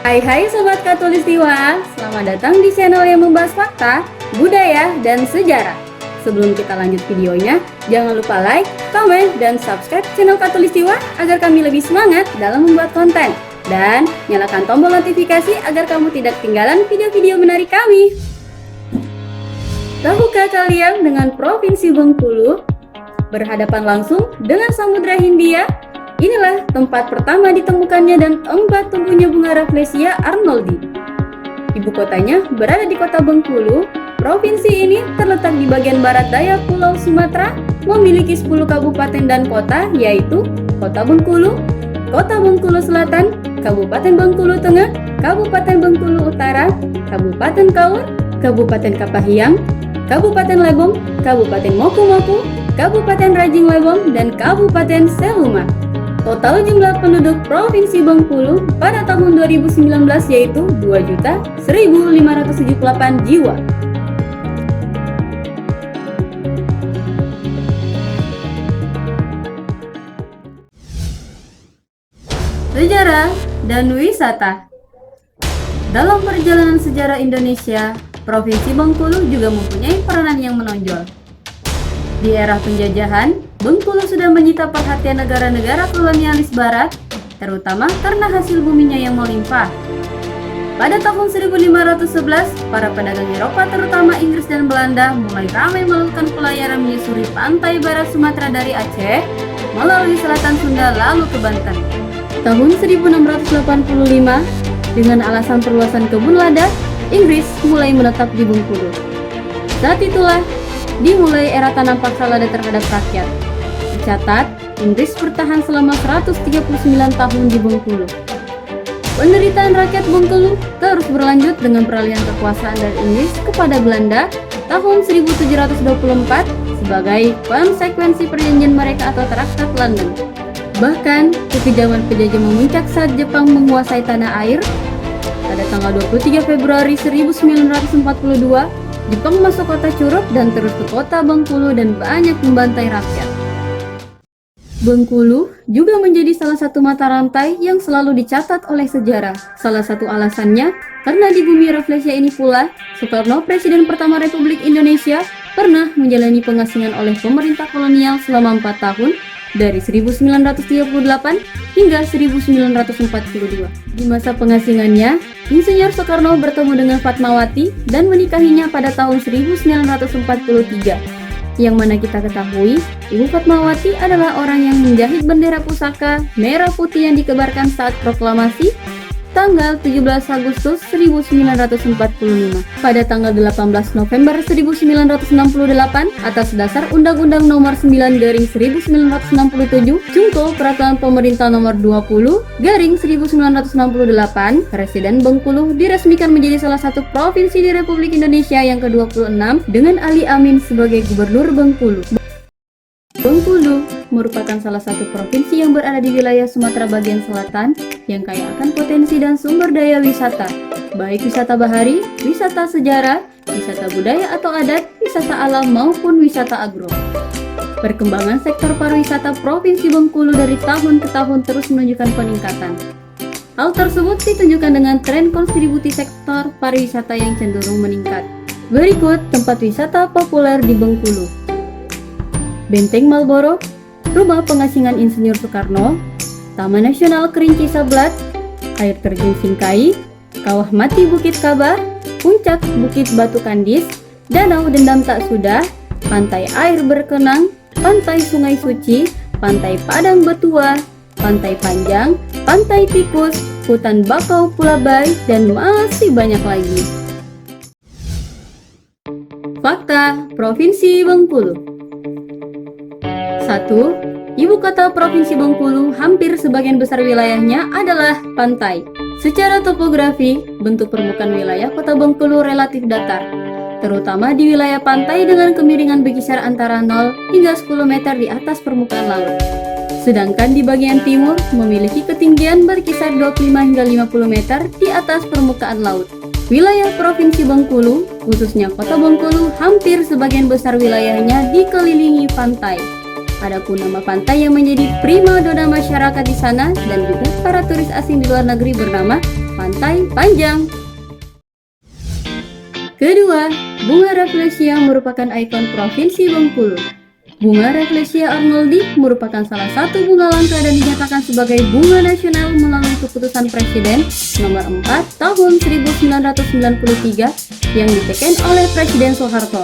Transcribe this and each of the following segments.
Hai Sobat Katulistiwa, selamat datang di channel yang membahas fakta, budaya, dan sejarah. Sebelum kita lanjut videonya, jangan lupa like, komen, dan subscribe channel Katulistiwa agar kami lebih semangat dalam membuat konten. Dan nyalakan tombol notifikasi agar kamu tidak ketinggalan video-video menarik kami. Tahukah kalian dengan Provinsi Bengkulu berhadapan langsung dengan Samudra Hindia? Inilah tempat pertama ditemukannya dan tempat tumbuhnya bunga Rafflesia arnoldii. Ibu kotanya berada di kota Bengkulu. Provinsi ini terletak di bagian barat daya Pulau Sumatera, memiliki 10 kabupaten dan kota, yaitu Kota Bengkulu, Kota Bengkulu Selatan, Kabupaten Bengkulu Tengah, Kabupaten Bengkulu Utara, Kabupaten Kaur, Kabupaten Kapahiang, Kabupaten Lebong, Kabupaten Moku-Moku, Kabupaten Rajing Lebong, dan Kabupaten Seluma. Total jumlah penduduk Provinsi Bengkulu pada tahun 2019 yaitu 2.1.578 jiwa. Sejarah dan wisata. Dalam perjalanan sejarah Indonesia, Provinsi Bengkulu juga mempunyai peranan yang menonjol. Di era penjajahan, Bengkulu sudah menyita perhatian negara-negara kolonialis barat, terutama karena hasil buminya yang melimpah. Pada tahun 1511, para pedagang Eropa terutama Inggris dan Belanda mulai ramai melakukan pelayaran menyusuri pantai barat Sumatera dari Aceh, melalui selatan Sunda lalu ke Banten. Tahun 1685, dengan alasan perluasan kebun lada, Inggris mulai menetap di Bengkulu. Saat itulah dimulai era tanam paksa lada terhadap rakyat. Dicatat, Inggris bertahan selama 139 tahun di Bengkulu. Penderitaan rakyat Bengkulu terus berlanjut dengan peralihan kekuasaan dari Inggris kepada Belanda tahun 1724 sebagai konsekuensi perjanjian mereka atau Traktat London. Bahkan, kekejaman penjajah memuncak saat Jepang menguasai tanah air. Pada tanggal 23 Februari 1942, Jepang masuk kota Curug dan terus ke kota Bengkulu dan banyak membantai rakyat. Bengkulu juga menjadi salah satu mata rantai yang selalu dicatat oleh sejarah. Salah satu alasannya, karena di bumi Rafflesia ini pula, Soekarno, Presiden pertama Republik Indonesia, pernah menjalani pengasingan oleh pemerintah kolonial selama 4 tahun, dari 1938 hingga 1942. Di masa pengasingannya, Insinyur Soekarno bertemu dengan Fatmawati dan menikahinya pada tahun 1943. Yang mana kita ketahui, Ibu Fatmawati adalah orang yang menjahit bendera pusaka merah putih yang dikebarkan saat proklamasi tanggal 17 Agustus 1945. Pada tanggal 18 November 1968 atas dasar Undang-Undang Nomor 9/1967 Junto Peraturan Pemerintah Nomor 20/1968, Presiden Bengkulu diresmikan menjadi salah satu provinsi di Republik Indonesia yang ke-26 dengan Ali Amin sebagai Gubernur Bengkulu. Bengkulu merupakan salah satu provinsi yang berada di wilayah Sumatera bagian selatan yang kaya akan potensi dan sumber daya wisata, baik wisata bahari, wisata sejarah, wisata budaya atau adat, wisata alam maupun wisata agro. Perkembangan sektor pariwisata Provinsi Bengkulu dari tahun ke tahun terus menunjukkan peningkatan. Hal tersebut ditunjukkan dengan tren kontribusi sektor pariwisata yang cenderung meningkat. Berikut tempat wisata populer di Bengkulu. Benteng Malboro, Rumah Pengasingan Insinyur Soekarno, Taman Nasional Kerinci Sablat, Air Terjun Singkai, Kawah Mati Bukit Kabar, Puncak Bukit Batu Kandis, Danau Dendam Tak Sudah, Pantai Air Berkenang, Pantai Sungai Suci, Pantai Padang Betua, Pantai Panjang, Pantai Tikus, Hutan Bakau Pulabai, dan masih banyak lagi. Fakta Provinsi Bengkulu. 1. Ibu kota Provinsi Bengkulu hampir sebagian besar wilayahnya adalah pantai. Secara topografi, bentuk permukaan wilayah kota Bengkulu relatif datar, terutama di wilayah pantai dengan kemiringan berkisar antara 0 hingga 10 meter di atas permukaan laut. Sedangkan di bagian timur memiliki ketinggian berkisar 25 hingga 50 meter di atas permukaan laut. Wilayah Provinsi Bengkulu, khususnya kota Bengkulu, hampir sebagian besar wilayahnya dikelilingi pantai. Adapun nama pantai yang menjadi primadona masyarakat di sana dan juga para turis asing di luar negeri bernama pantai panjang. Kedua, bunga Rafflesia merupakan ikon Provinsi Bengkulu. Bunga Rafflesia arnoldi merupakan salah satu bunga langka dan dinyatakan sebagai bunga nasional melalui keputusan Presiden nomor 4 tahun 1993 yang diteken oleh Presiden Soeharto.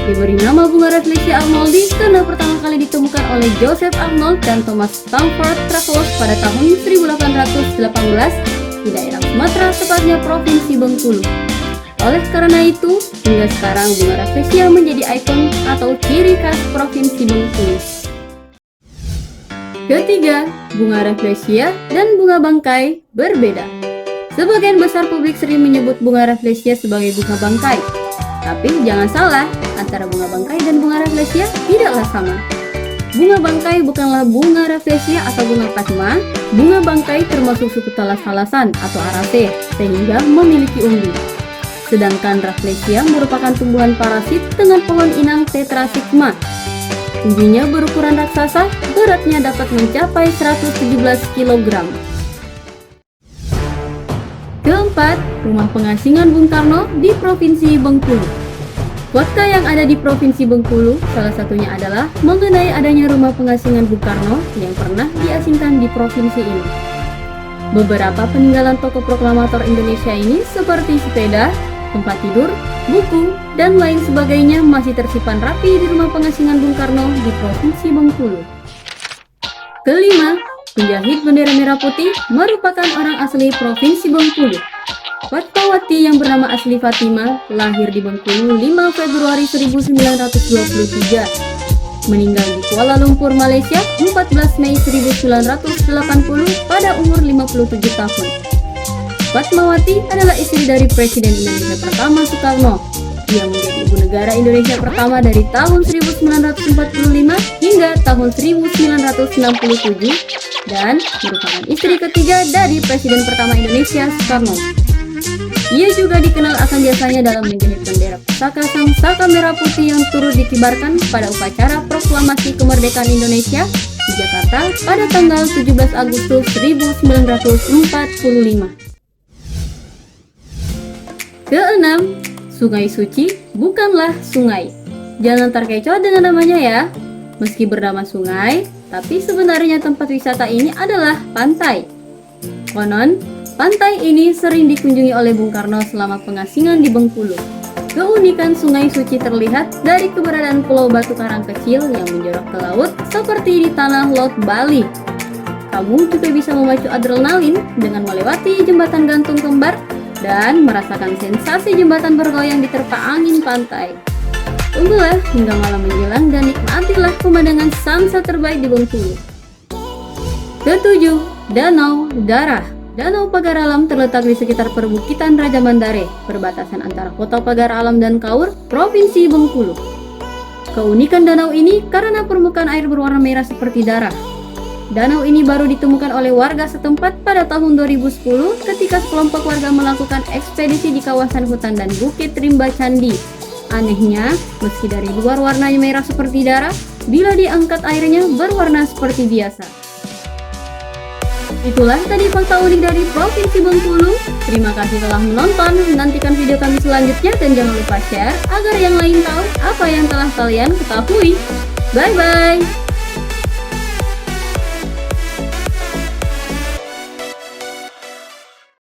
Diberi nama bunga Rafflesia arnoldi karena pertama kali ditemukan oleh Joseph Arnold dan Thomas Stamford Raffles pada tahun 1818 di daerah Sumatera, tepatnya Provinsi Bengkulu. Oleh karena itu, hingga sekarang bunga Rafflesia menjadi ikon atau ciri khas Provinsi Bengkulu. Ketiga, bunga Rafflesia dan bunga bangkai berbeda. Sebagian besar publik sering menyebut bunga Rafflesia sebagai bunga bangkai. Tapi jangan salah, antara bunga bangkai dan bunga Rafflesia tidaklah sama. Bunga bangkai bukanlah bunga Rafflesia atau bunga Padma. Bunga bangkai termasuk suku talas-talasan atau Araceae, sehingga memiliki umbi. Sedangkan Rafflesia merupakan tumbuhan parasit dengan pohon inang Tetrasigma. Umbinya berukuran raksasa, beratnya dapat mencapai 117 kg. Keempat, rumah pengasingan Bung Karno di Provinsi Bengkulu. Fakta yang ada di Provinsi Bengkulu salah satunya adalah mengenai adanya rumah pengasingan Bung Karno yang pernah diasingkan di provinsi ini. Beberapa peninggalan tokoh proklamator Indonesia ini seperti sepeda, tempat tidur, buku, dan lain sebagainya masih tersimpan rapi di rumah pengasingan Bung Karno di Provinsi Bengkulu. Kelima, penjahit bendera merah putih merupakan orang asli Provinsi Bengkulu. Fatmawati yang bernama asli Fatima lahir di Bengkulu 5 Februari 1923. Meninggal di Kuala Lumpur, Malaysia 14 Mei 1980 pada umur 57 tahun. Fatmawati adalah istri dari Presiden Indonesia pertama Soekarno. Ia menjadi ibu negara Indonesia pertama dari tahun 1945 hingga tahun 1967 dan merupakan istri ketiga dari Presiden pertama Indonesia Soekarno. Ia juga dikenal akan jasanya dalam menjahit bendera pusaka sang saka merah putih yang turut dikibarkan pada upacara proklamasi kemerdekaan Indonesia di Jakarta pada tanggal 17 Agustus 1945. Keenam, Sungai Suci bukanlah sungai. Jangan terkecoh dengan namanya ya. Meski bernama sungai, tapi sebenarnya tempat wisata ini adalah pantai. Konon, pantai ini sering dikunjungi oleh Bung Karno selama pengasingan di Bengkulu. Keunikan Sungai Suci terlihat dari keberadaan pulau batu karang kecil yang menjorok ke laut seperti di tanah Lot Bali. Kamu juga bisa memacu adrenalin dengan melewati jembatan gantung kembar dan merasakan sensasi jembatan bergoyang diterpa angin pantai. Tunggulah hingga malam menjelang dan nikmatilah pemandangan sunset terbaik di Bengkulu. Ketujuh, Danau Darah. Danau Pagar Alam terletak di sekitar perbukitan Raja Mandare, perbatasan antara Kota Pagar Alam dan Kaur, Provinsi Bengkulu. Keunikan danau ini karena permukaan air berwarna merah seperti darah. Danau ini baru ditemukan oleh warga setempat pada tahun 2010 ketika sekelompok warga melakukan ekspedisi di kawasan hutan dan bukit Rimba Candi. Anehnya, meski dari luar warnanya merah seperti darah, bila diangkat airnya berwarna seperti biasa. Itulah tadi fakta unik dari Provinsi Bengkulu. Terima kasih telah menonton. Nantikan video kami selanjutnya dan jangan lupa share agar yang lain tahu apa yang telah kalian ketahui. Bye-bye!